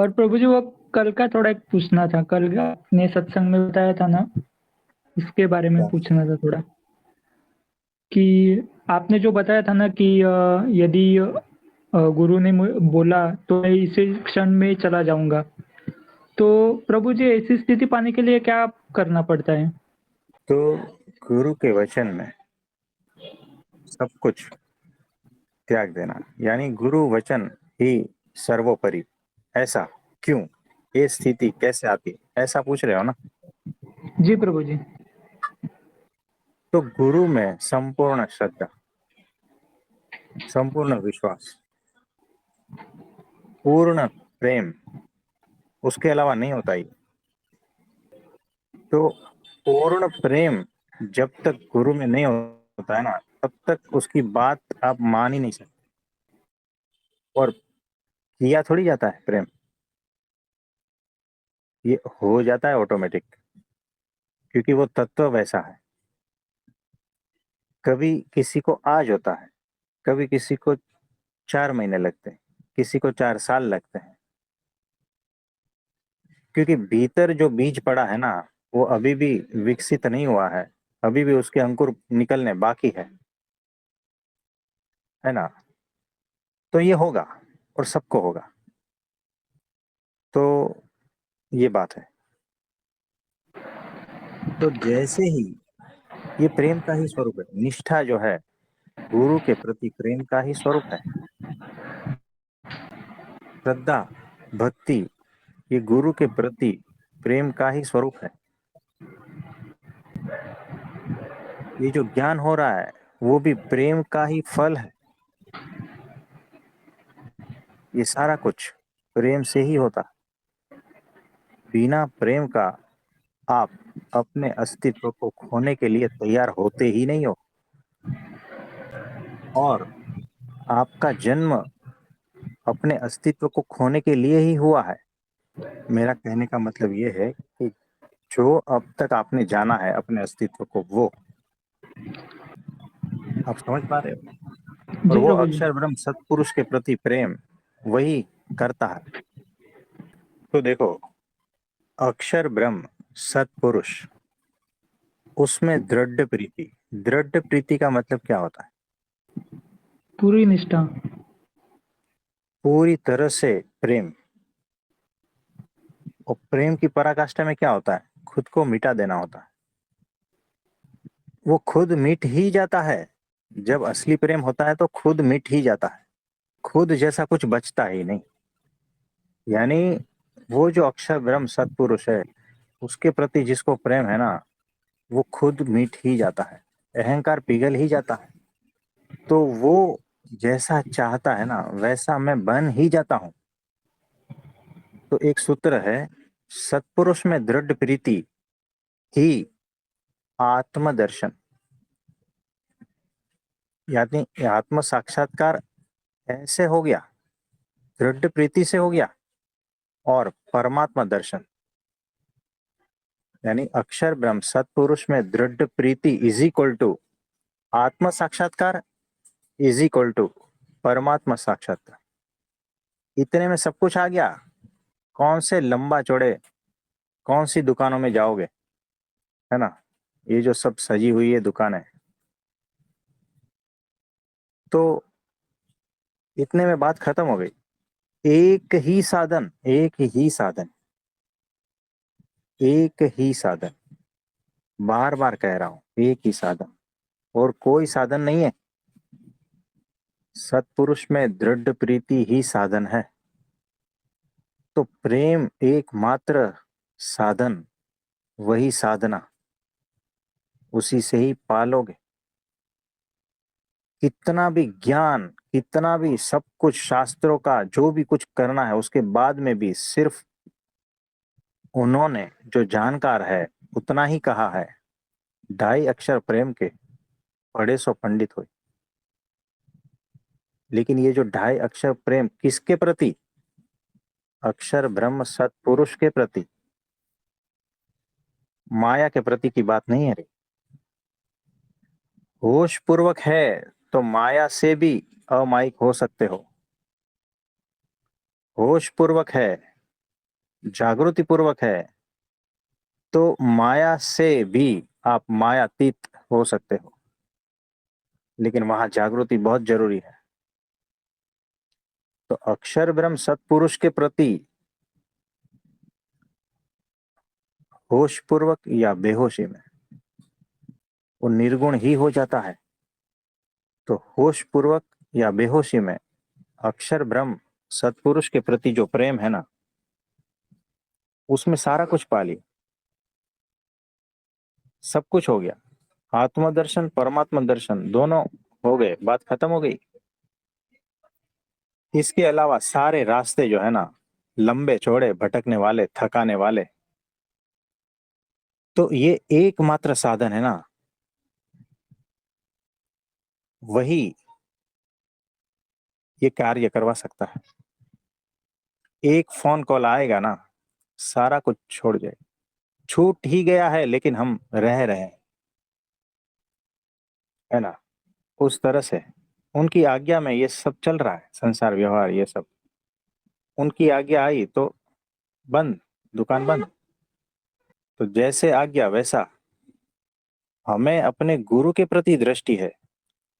और प्रभु जी वो कल का थोड़ा एक पूछना था, कल का आपने सत्संग में बताया था ना, इसके बारे में क्या? पूछना था थोड़ा कि आपने जो बताया था ना कि यदि गुरु ने बोला तो मैं इसी क्षण में चला जाऊंगा, तो प्रभु जी ऐसी स्थिति पाने के लिए क्या करना पड़ता है? तो गुरु के वचन में सब कुछ त्याग देना, यानी गुरु वचन ही सर्वोपरि। ऐसा क्यों? ये स्थिति कैसे आती, ऐसा पूछ रहे हो ना? जी प्रभु जी। तो गुरु में संपूर्ण श्रद्धा, संपूर्ण विश्वास, पूर्ण प्रेम, उसके अलावा नहीं होता ही। तो पूर्ण प्रेम जब तक गुरु में नहीं होता है ना, तब तक उसकी बात आप मान ही नहीं सकते। और किया थोड़ी जाता है प्रेम, ये हो जाता है ऑटोमेटिक, क्योंकि वो तत्व वैसा है। कभी किसी को आज होता है, कभी किसी को 4 महीने लगते हैं, किसी को 4 साल लगते हैं, क्योंकि भीतर जो बीज पड़ा है ना, वो अभी भी विकसित नहीं हुआ है, अभी भी उसके अंकुर निकलने बाकी है ना? तो ये होगा, और सबको होगा। तो ये बात है। तो जैसे ही ये प्रेम का ही स्वरूप है, निष्ठा जो है गुरु के प्रति प्रेम का ही स्वरूप है। श्रद्धा, भक्ति, ये गुरु के प्रति प्रेम का ही स्वरूप है। ये जो ज्ञान हो रहा है वो भी प्रेम का ही फल है। ये सारा कुछ प्रेम से ही होता। बिना प्रेम का आप अपने अस्तित्व को खोने के लिए तैयार होते ही नहीं हो। और आपका जन्म अपने अस्तित्व को खोने के लिए ही हुआ है। मेरा कहने का मतलब ये है कि जो अब तक आपने जाना है अपने अस्तित्व को, वो आप समझ पा रहे हो? और जी वो प्रभु जी। अक्षर ब्रह्म सत्पुरुष के प्रति प्रेम वही करता है। तो देखो, अक्षर ब्रह्म सत्पुरुष, उसमें दृढ़ प्रीति। दृढ़ प्रीति का मतलब क्या होता है? पूरी निष्ठा। पूरी तरह से प्रेम। और प्रेम की पराकाष्ठा में क्या होता है? खुद को मिटा देना होता है। वो खुद मिट ही जाता है। जब असली प्रेम होता है तो खुद मिट ही जाता है, खुद जैसा कुछ बचता ही नहीं। यानी वो जो अक्षर ब्रह्म सत्पुरुष है, उसके प्रति जिसको प्रेम है ना, वो खुद मिट ही जाता है, अहंकार पिघल ही जाता है। तो वो जैसा चाहता है ना, वैसा मैं बन ही जाता हूँ। तो एक सूत्र है, सत्पुरुष में दृढ़ प्रीति ही आत्मदर्शन, यानी आत्म साक्षात्कार ऐसे हो गया, दृढ़ प्रीति से हो गया। और परमात्मा दर्शन, यानी अक्षर ब्रह्म सत्पुरुष में दृढ़ प्रीति इज इक्वल टू आत्म साक्षात्कार, इज इक्वल टू परमात्मा साक्षात्कार। इतने में सब कुछ आ गया। कौन से लंबा चौड़े, कौन सी दुकानों में जाओगे, है ना? ये जो सब सजी हुई है दुकानें, तो इतने में बात खत्म हो गई। एक ही साधन, एक ही साधन, एक ही साधन, बार बार कह रहा हूं, एक ही साधन, और कोई साधन नहीं है। सत्पुरुष में दृढ़ प्रीति ही साधन है। तो प्रेम एकमात्र साधन, वही साधना, उसी से ही पालोगे। कितना भी ज्ञान, कितना भी सब कुछ शास्त्रों का जो भी कुछ करना है, उसके बाद में भी सिर्फ उन्होंने जो जानकार है उतना ही कहा है, 2.5 अक्षर प्रेम के पढ़े सो पंडित हुए। लेकिन ये जो 2.5 अक्षर प्रेम किसके प्रति? अक्षर ब्रह्म सत्पुरुष के प्रति, माया के प्रति की बात नहीं है रे। होश पूर्वक है तो माया से भी अमायिक हो सकते हो। होश पूर्वक है जागृति पूर्वक है, तो माया से भी आप मायातीत हो सकते हो, लेकिन वहां जागृति बहुत जरूरी है। तो अक्षर ब्रह्म सत्पुरुष के प्रति होश पूर्वक या बेहोशी में वो निर्गुण ही हो जाता है। तो होश पूर्वक या बेहोशी में अक्षर ब्रह्म सत्पुरुष के प्रति जो प्रेम है ना, उसमें सारा कुछ पा लिया, सब कुछ हो गया। आत्मदर्शन परमात्मा दर्शन दोनों हो गए, बात खत्म हो गई। इसके अलावा सारे रास्ते जो है ना, लंबे चौड़े, भटकने वाले, थकाने वाले, तो ये एकमात्र साधन है ना, वही ये कार्य करवा सकता है। एक फोन कॉल आएगा ना, सारा कुछ छोड़ जाए। छूट ही गया है लेकिन हम रह रहे हैं, है ना। उस तरह से उनकी आज्ञा में ये सब चल रहा है, संसार व्यवहार ये सब। उनकी आज्ञा आई तो बंद, दुकान बंद। तो जैसे आज्ञा वैसा। हमें अपने गुरु के प्रति दृष्टि है,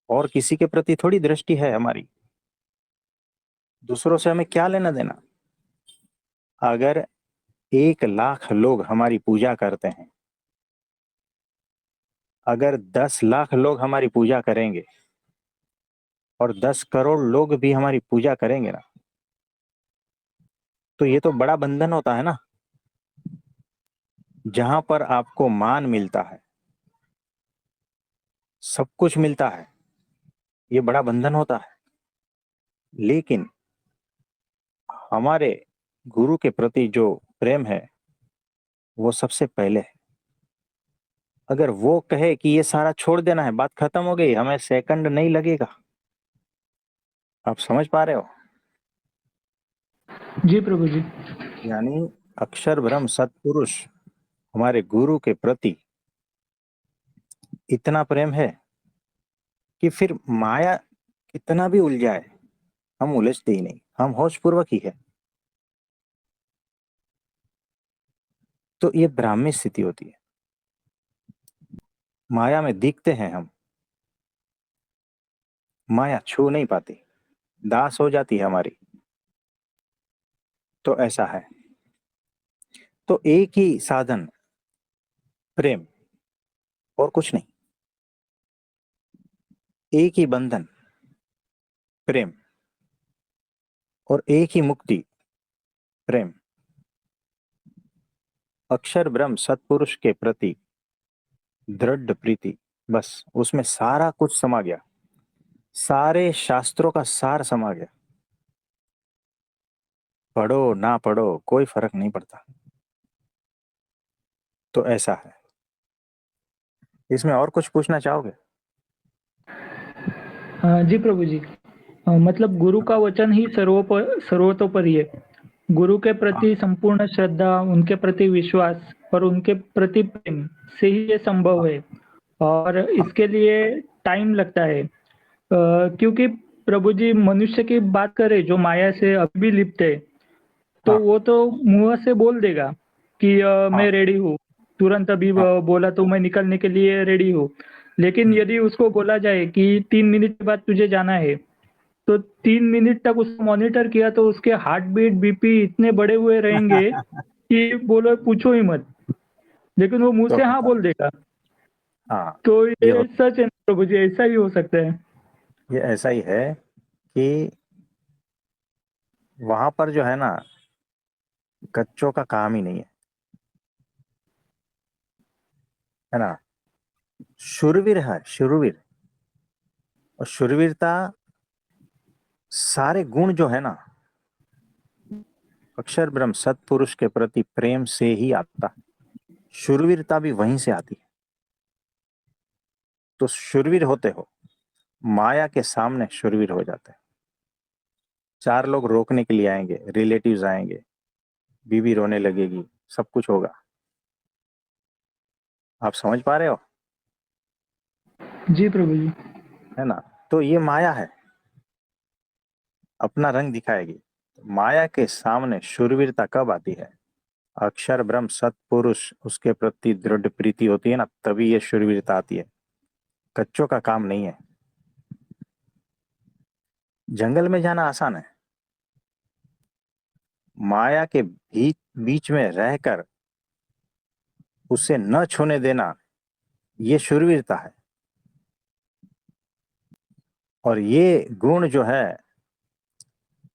और किसी के प्रति थोड़ी दृष्टि है हमारी। दूसरों से हमें क्या लेना देना। अगर 1 लाख लोग हमारी पूजा करते हैं, अगर 10 लाख लोग हमारी पूजा करेंगे, और 10 करोड़ लोग भी हमारी पूजा करेंगे ना, तो ये तो बड़ा बंधन होता है ना। जहां पर आपको मान मिलता है, सब कुछ मिलता है, ये बड़ा बंधन होता है। लेकिन हमारे गुरु के प्रति जो प्रेम है, वो सबसे पहले है। अगर वो कहे कि ये सारा छोड़ देना है, बात खत्म हो गई, हमें सेकंड नहीं लगेगा। आप समझ पा रहे हो। जी प्रभु जी। यानी अक्षर ब्रह्म सत्पुरुष हमारे गुरु के प्रति इतना प्रेम है कि फिर माया कितना भी उलझाए, हम उलझते ही नहीं, हम होश पूर्वक ही है। तो ये ब्राह्मी स्थिति होती है। माया में दिखते हैं हम, माया छू नहीं पाती, दास हो जाती है हमारी। तो ऐसा है। तो एक ही साधन, प्रेम, और कुछ नहीं। एक ही बंधन, प्रेम, और एक ही मुक्ति, प्रेम। अक्षर ब्रह्म सत्पुरुष के प्रति दृढ़ प्रीति, बस उसमें सारा कुछ समा गया, सारे शास्त्रों का सार समा गया। पढ़ो ना पढ़ो कोई फर्क नहीं पड़ता। तो ऐसा है। इसमें और कुछ पूछना चाहोगे। जी प्रभु जी। मतलब गुरु का वचन ही सर्वतोपरि है। गुरु के हाँ प्रति संपूर्ण श्रद्धा, उनके प्रति विश्वास और उनके प्रति प्रेम से ही ये संभव हाँ है। और हाँ इसके लिए टाइम लगता है। क्योंकि प्रभु जी मनुष्य की बात करें जो माया से अभी भी लिप्त है, तो हाँ वो तो मुँह से बोल देगा कि हाँ मैं रेडी हूँ। तुरंत अभी हाँ बोला तो मैं निकलने के लिए रेडी हूँ। लेकिन हम्म। यदि उसको बोला जाए कि 3 मिनट के बाद तुझे जाना है, तो 3 मिनट तक उसको मॉनिटर किया तो उसके हार्ट बीट, बीपी इतने बढ़े हुए रहेंगे कि बोलो पूछो ही मत। लेकिन वो मुँह तो से हाँ बताओ। बोल देगा। हाँ तो ये ये होता सच है ना प्रभु जी, ऐसा ही हो सकता है। है, ये ऐसा ही है कि वहां पर जो है ना, कच्चों का काम ही नहीं है, है ना। शूरवीर है, शूरवीर। और शूरवीरता, सारे गुण जो है ना, अक्षर ब्रह्म सत्पुरुष के प्रति प्रेम से ही आता है। शूरवीरता भी वहीं से आती है। तो शूरवीर होते हो, माया के सामने शूरवीर हो जाते हैं। 4 लोग रोकने के लिए आएंगे, रिलेटिव्स आएंगे, बीवी रोने लगेगी, सब कुछ होगा। आप समझ पा रहे हो, जी प्रभु जी। है ना। तो ये माया है, अपना रंग दिखाएगी। माया के सामने शूरवीरता कब आती है, अक्षर ब्रह्म सत्पुरुष उसके प्रति दृढ़ प्रीति होती है ना, तभी ये शूरवीरता आती है। कच्चों का काम नहीं है। जंगल में जाना आसान है, माया के बीच में रहकर उसे न छूने देना, ये शूरवीरता है। और ये गुण जो है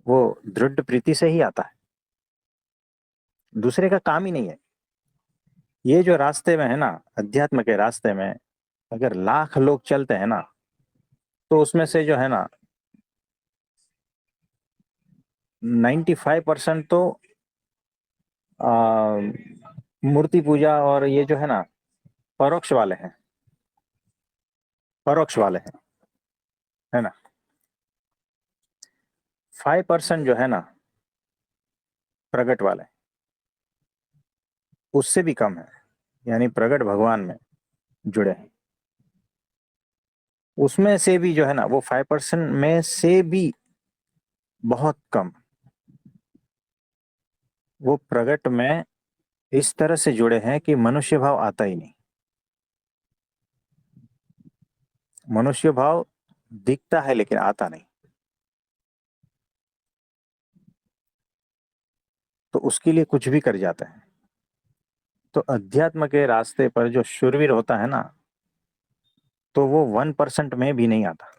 वो दृढ़ प्रीति से ही आता है, दूसरे का काम ही नहीं है। ये जो रास्ते में है ना, अध्यात्म के रास्ते में अगर लाख लोग चलते हैं ना, तो उसमें से जो है ना 95% तो आ, मूर्ति पूजा और ये जो है ना परोक्ष वाले हैं, परोक्ष वाले हैं, है ना। 5% जो है ना प्रगट वाले, उससे भी कम है, यानी प्रगट भगवान में जुड़े हैं। उसमें से भी जो है ना वो 5% में से भी बहुत कम, वो प्रगट में इस तरह से जुड़े हैं कि मनुष्य भाव आता ही नहीं। मनुष्य भाव दिखता है लेकिन आता नहीं। तो उसके लिए कुछ भी कर जाते हैं। तो अध्यात्म के रास्ते पर जो शूरवीर होता है ना, तो वो 1% में भी नहीं आता।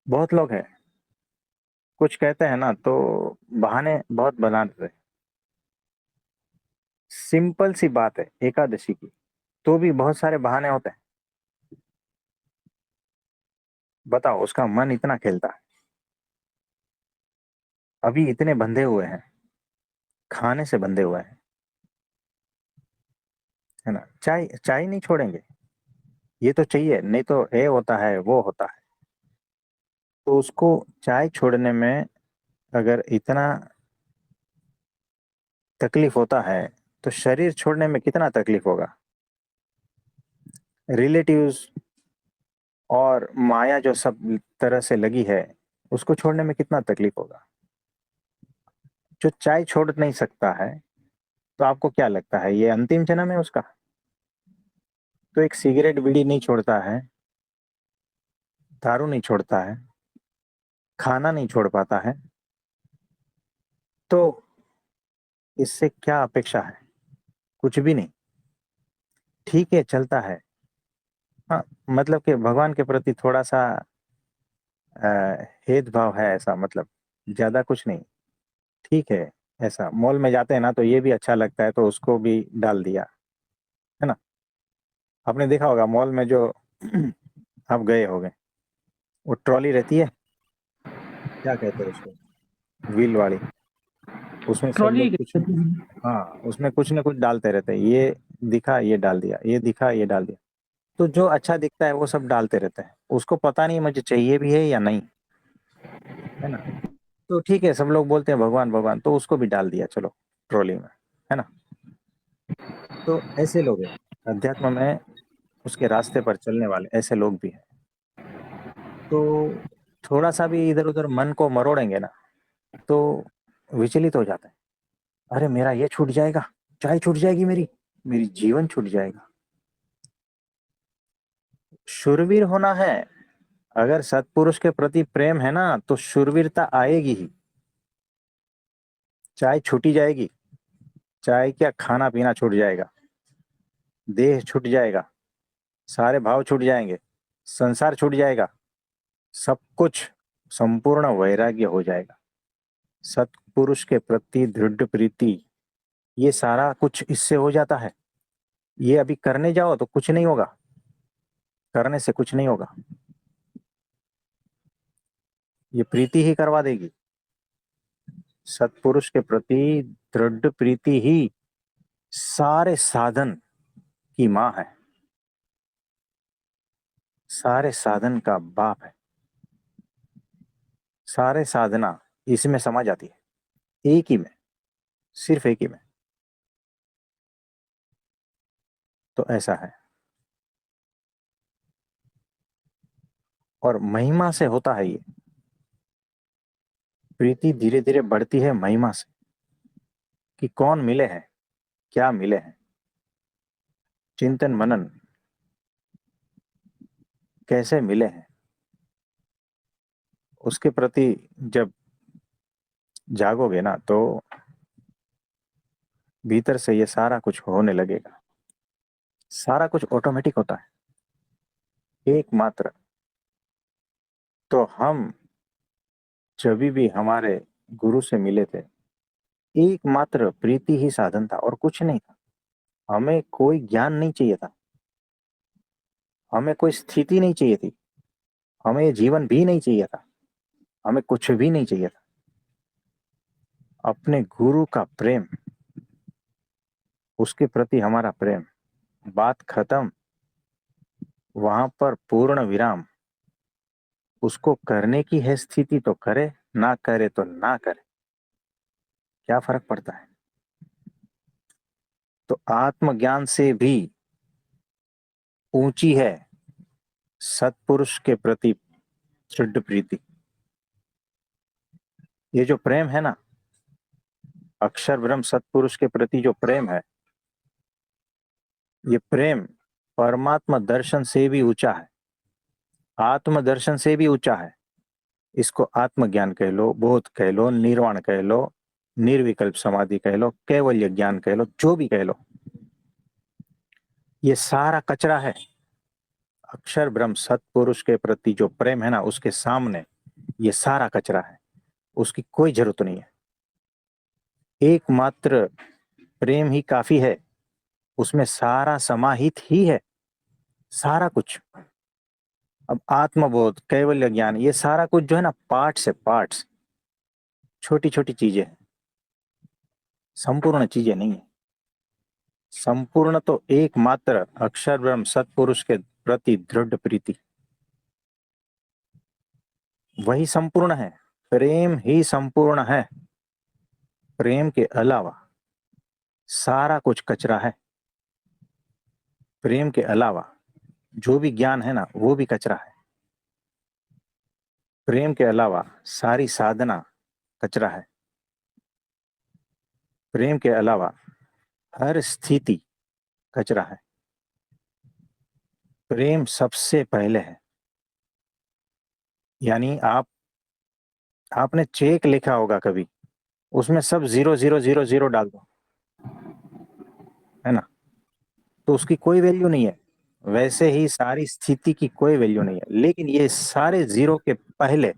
बहुत लोग हैं, कुछ कहते हैं ना तो बहाने बहुत बना देते हैं। सिंपल सी बात है एकादशी की, तो भी बहुत सारे बहाने होते हैं। बताओ, उसका मन इतना खेलता है, अभी इतने बंधे हुए हैं, खाने से बंधे हुए हैं, है ना। चाय चाय नहीं छोड़ेंगे, ये तो चाहिए, नहीं तो ये होता है वो होता है। तो उसको चाय छोड़ने में अगर इतना तकलीफ होता है, तो शरीर छोड़ने में कितना तकलीफ होगा। रिलेटिव्स और माया जो सब तरह से लगी है, उसको छोड़ने में कितना तकलीफ होगा। जो चाय छोड़ नहीं सकता है, तो आपको क्या लगता है ये अंतिम जन्म है उसका। तो एक सिगरेट बीड़ी नहीं छोड़ता है, दारू नहीं छोड़ता है, खाना नहीं छोड़ पाता है, तो इससे क्या अपेक्षा है। कुछ भी नहीं। ठीक है, चलता है। हाँ, मतलब कि भगवान के प्रति थोड़ा सा अ, भेदभाव है, ऐसा मतलब ज्यादा कुछ नहीं। ठीक है। ऐसा मॉल में जाते हैं ना, तो ये भी अच्छा लगता है तो उसको भी डाल दिया, है ना। आपने देखा होगा मॉल में जो आप गए होंगे, वो ट्रॉली रहती है, क्या कहते हैं उसको, व्हील वाली। उसमें सब ट्रॉली लोग कुछ, हाँ, उसमें कुछ ना कुछ डालते रहते हैं। ये दिखा ये डाल दिया, ये दिखा ये डाल दिया। तो जो अच्छा दिखता है वो सब डालते रहते हैं, उसको पता नहीं मुझे चाहिए भी है या नहीं, है ना। तो ठीक है, सब लोग बोलते हैं भगवान भगवान, तो उसको भी डाल दिया चलो ट्रॉली में, है ना। तो ऐसे लोग हैं अध्यात्म में, उसके रास्ते पर चलने वाले ऐसे लोग भी हैं। तो थोड़ा सा भी इधर उधर मन को मरोड़ेंगे ना, तो विचलित हो जाते हैं। अरे मेरा ये छूट जाएगा, चाय छूट जाएगी मेरी, मेरी जीवन छूट जाएगा। शूरवीर होना है, अगर सत्पुरुष के प्रति प्रेम है ना, तो शूरवीरता आएगी ही। चाय छूटी जाएगी, चाय क्या खाना पीना छूट जाएगा, देह छूट जाएगा, सारे भाव छूट जाएंगे, संसार छूट जाएगा, सब कुछ संपूर्ण वैराग्य हो जाएगा। सत्पुरुष के प्रति दृढ़ प्रीति, ये सारा कुछ इससे हो जाता है। ये अभी करने जाओ तो कुछ नहीं होगा, करने से कुछ नहीं होगा, ये प्रीति ही करवा देगी। सत्पुरुष के प्रति दृढ़ प्रीति ही सारे साधन की माँ है, सारे साधन का बाप है। सारे साधना इसमें समा जाती है, एक ही में, सिर्फ एक ही में। तो ऐसा है। और महिमा से होता है ये, प्रीति धीरे धीरे बढ़ती है महिमा से। कि कौन मिले हैं, क्या मिले हैं, चिंतन मनन कैसे मिले हैं, उसके प्रति जब जागोगे ना तो भीतर से ये सारा कुछ होने लगेगा। सारा कुछ ऑटोमेटिक होता है एकमात्र। तो हम जब भी हमारे गुरु से मिले थे, एकमात्र प्रीति ही साधन था और कुछ नहीं था। हमें कोई ज्ञान नहीं चाहिए था, हमें कोई स्थिति नहीं चाहिए थी, हमें ये जीवन भी नहीं चाहिए था, हमें कुछ भी नहीं चाहिए था। अपने गुरु का प्रेम, उसके प्रति हमारा प्रेम, बात खत्म। वहां पर पूर्ण विराम। उसको करने की है स्थिति तो करे, ना करे तो ना करे, क्या फर्क पड़ता है। तो आत्मज्ञान से भी ऊंची है सत्पुरुष के प्रति दृढ़ प्रीति। ये जो प्रेम है ना, अक्षर ब्रह्म सत्पुरुष के प्रति जो प्रेम है, ये प्रेम परमात्मा दर्शन से भी ऊंचा है, आत्म दर्शन से भी ऊंचा है। इसको आत्मज्ञान कह लो, बोध कह लो, निर्वाण कह लो, निर्विकल्प समाधि कह लो, कैवल्य ज्ञान कह लो, जो भी कह लो, ये सारा कचरा है। अक्षर ब्रह्म सत्पुरुष के प्रति जो प्रेम है ना, उसके सामने ये सारा कचरा है, उसकी कोई जरूरत नहीं है। एकमात्र प्रेम ही काफी है, उसमें सारा समाहित ही है, सारा कुछ। अब आत्मबोध, कैवल्य ज्ञान, ये सारा कुछ जो है ना, पार्ट्स है, पार्ट्स, छोटी छोटी चीजें हैं, संपूर्ण चीजें नहीं है। संपूर्ण तो एकमात्र अक्षर ब्रह्म सत्पुरुष के प्रति दृढ़ प्रीति, वही संपूर्ण है। प्रेम ही संपूर्ण है। प्रेम के अलावा सारा कुछ कचरा है। प्रेम के अलावा जो भी ज्ञान है ना, वो भी कचरा है। प्रेम के अलावा सारी साधना कचरा है। प्रेम के अलावा हर स्थिति कचरा है। प्रेम सबसे पहले है। यानी आपने चेक लिखा होगा कभी, उसमें सब 0 0 0 0 डाल दो, है ना, तो उसकी कोई वैल्यू नहीं है। वैसे ही सारी स्थिति की कोई वैल्यू नहीं है। लेकिन ये सारे जीरो के पहले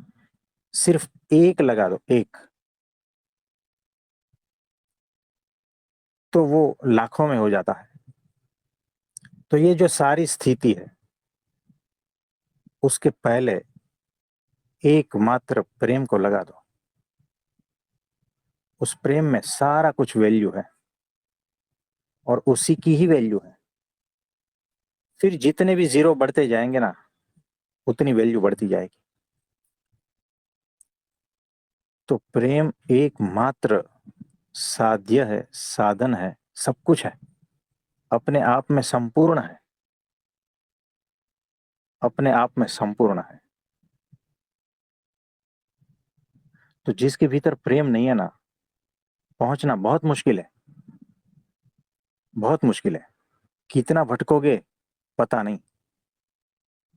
सिर्फ एक लगा दो, एक, तो वो लाखों में हो जाता है। तो ये जो सारी स्थिति है, उसके पहले एकमात्र प्रेम को लगा दो। उस प्रेम में सारा कुछ वैल्यू है और उसी की ही वैल्यू है। फिर जितने भी जीरो बढ़ते जाएंगे ना, उतनी वैल्यू बढ़ती जाएगी। तो प्रेम एकमात्र साध्य है, साधन है, सब कुछ है, अपने आप में संपूर्ण है, अपने आप में संपूर्ण है। तो जिसके भीतर प्रेम नहीं है ना, पहुंचना बहुत मुश्किल है, बहुत मुश्किल है। कितना भटकोगे पता नहीं।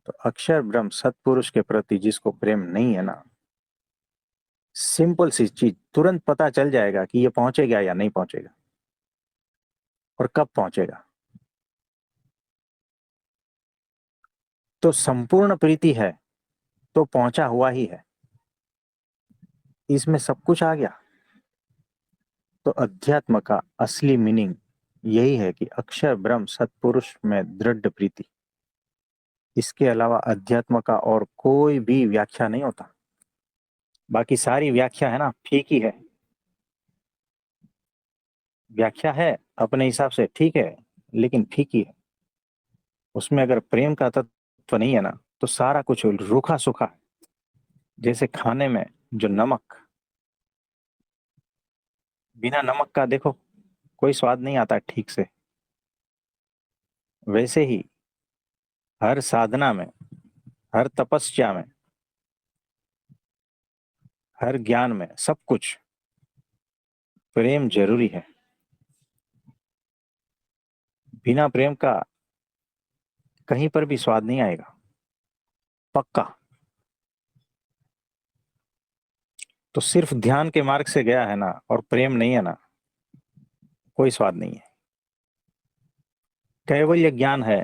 तो अक्षर ब्रह्म सत्पुरुष के प्रति जिसको प्रेम नहीं है ना, सिंपल सी चीज, तुरंत पता चल जाएगा कि ये पहुंचेगा या नहीं पहुंचेगा और कब पहुंचेगा। तो संपूर्ण प्रीति है तो पहुंचा हुआ ही है, इसमें सब कुछ आ गया। तो अध्यात्म का असली मीनिंग यही है कि अक्षर ब्रह्म सत्पुरुष में दृढ़ प्रीति। इसके अलावा अध्यात्म का और कोई भी व्याख्या नहीं होता। बाकी सारी व्याख्या है ना, फीकी है। व्याख्या है अपने हिसाब से ठीक है, लेकिन फीकी है। उसमें अगर प्रेम का तत्व नहीं है ना, तो सारा कुछ रूखा सूखा है। जैसे खाने में जो नमक, बिना नमक का देखो कोई स्वाद नहीं आता ठीक से। वैसे ही हर साधना में, हर तपस्या में, हर ज्ञान में, सब कुछ प्रेम जरूरी है। बिना प्रेम का कहीं पर भी स्वाद नहीं आएगा, पक्का। तो सिर्फ ध्यान के मार्ग से गया है ना और प्रेम नहीं है ना, कोई स्वाद नहीं है। कैवल्य ज्ञान है,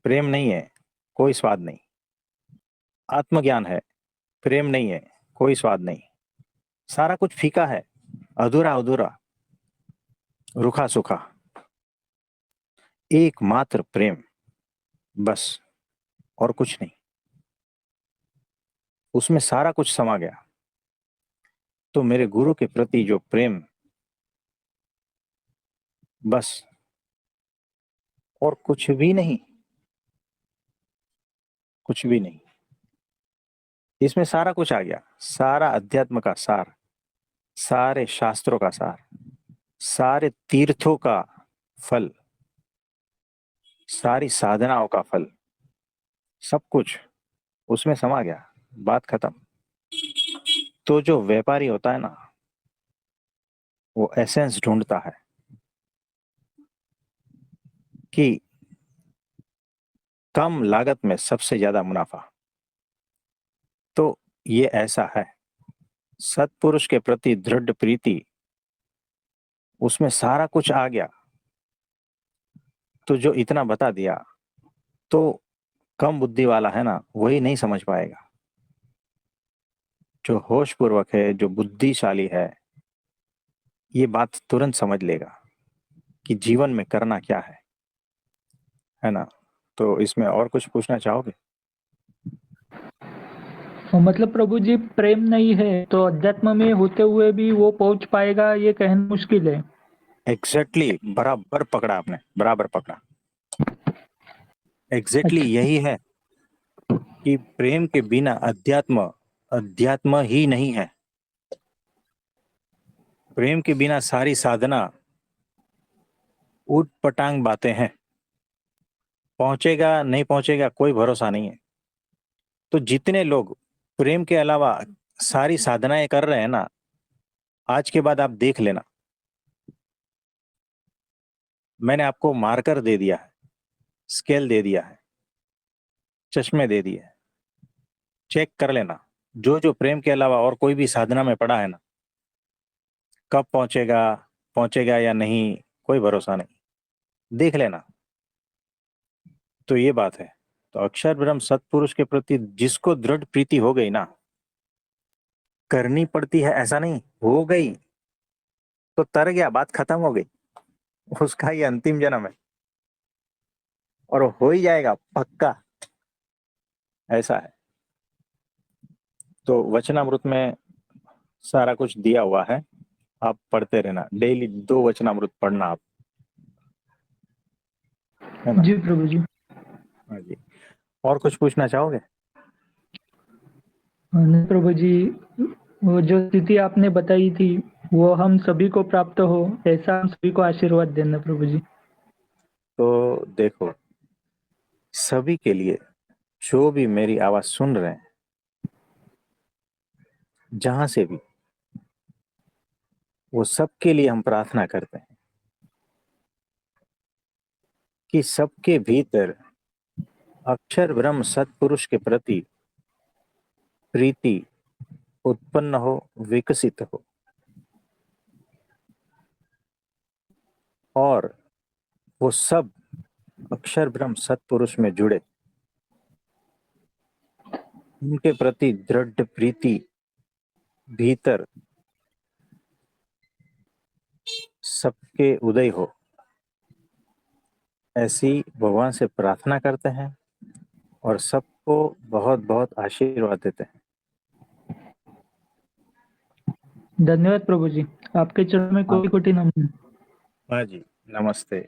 प्रेम नहीं है, कोई स्वाद नहीं। आत्मज्ञान है, प्रेम नहीं है, कोई स्वाद नहीं। सारा कुछ फीका है, अधूरा अधूरा, रूखा सूखा। एकमात्र प्रेम, बस, और कुछ नहीं। उसमें सारा कुछ समा गया। तो मेरे गुरु के प्रति जो प्रेम, बस, और कुछ भी नहीं, कुछ भी नहीं। इसमें सारा कुछ आ गया, सारा अध्यात्म का सार, सारे शास्त्रों का सार, सारे तीर्थों का फल, सारी साधनाओं का फल, सब कुछ उसमें समा गया। बात खत्म। तो जो व्यापारी होता है ना, वो एसेंस ढूंढता है कि कम लागत में सबसे ज्यादा मुनाफा। तो ये ऐसा है, सत्पुरुष के प्रति दृढ़ प्रीति, उसमें सारा कुछ आ गया। तो जो इतना बता दिया, तो कम बुद्धि वाला है ना, वही नहीं समझ पाएगा। जो होश पूर्वक है, जो बुद्धिशाली है, ये बात तुरंत समझ लेगा कि जीवन में करना क्या है ना। तो इसमें और कुछ पूछना चाहोगे? मतलब प्रभु जी, प्रेम नहीं है तो अध्यात्म में होते हुए भी वो पहुंच पाएगा, ये कहना मुश्किल है। एग्जैक्टली, बराबर पकड़ा आपने, बराबर पकड़ा। एग्जैक्टली अच्छा। यही है कि प्रेम के बिना अध्यात्म अध्यात्म ही नहीं है। प्रेम के बिना सारी साधना ऊट पटांग बातें हैं। पहुंचेगा नहीं पहुंचेगा, कोई भरोसा नहीं है। तो जितने लोग प्रेम के अलावा सारी साधनाएं कर रहे हैं ना, आज के बाद आप देख लेना, मैंने आपको मार्कर दे दिया है, स्केल दे दिया है, चश्मे दे दिए हैं। चेक कर लेना, जो जो प्रेम के अलावा और कोई भी साधना में पड़ा है ना, कब पहुंचेगा, पहुंचेगा या नहीं, कोई भरोसा नहीं। देख लेना। तो ये बात है। तो अक्षर ब्रह्म सत्पुरुष के प्रति जिसको दृढ़ प्रीति हो गई ना, करनी पड़ती है ऐसा नहीं, हो गई तो तर गया, बात खत्म हो गई। उसका ये अंतिम जन्म है और हो ही जाएगा पक्का, ऐसा है। तो वचनामृत में सारा कुछ दिया हुआ है, आप पढ़ते रहना, डेली 2 वचनामृत पढ़ना आप, है ना। जी प्रभु जी। हाँ जी। और कुछ पूछना चाहोगे? नहीं प्रभु जी, वो जो स्थिति आपने बताई थी, वो हम सभी को प्राप्त हो, ऐसा हम सभी को आशीर्वाद देना प्रभु जी। तो देखो, सभी के लिए, जो भी मेरी आवाज सुन रहे हैं, जहां से भी, वो सबके लिए हम प्रार्थना करते हैं कि सबके भीतर अक्षर ब्रह्म सत्पुरुष के प्रति प्रीति उत्पन्न हो, विकसित हो, और वो सब अक्षर ब्रह्म सत्पुरुष में जुड़े, उनके प्रति दृढ़ प्रीति भीतर सबके उदय हो, ऐसी भगवान से प्रार्थना करते हैं और सबको बहुत बहुत आशीर्वाद देते हैं। धन्यवाद प्रभु जी, आपके चरणों में हाँ, कोटि कोटि नमन। हाँ जी, नमस्ते।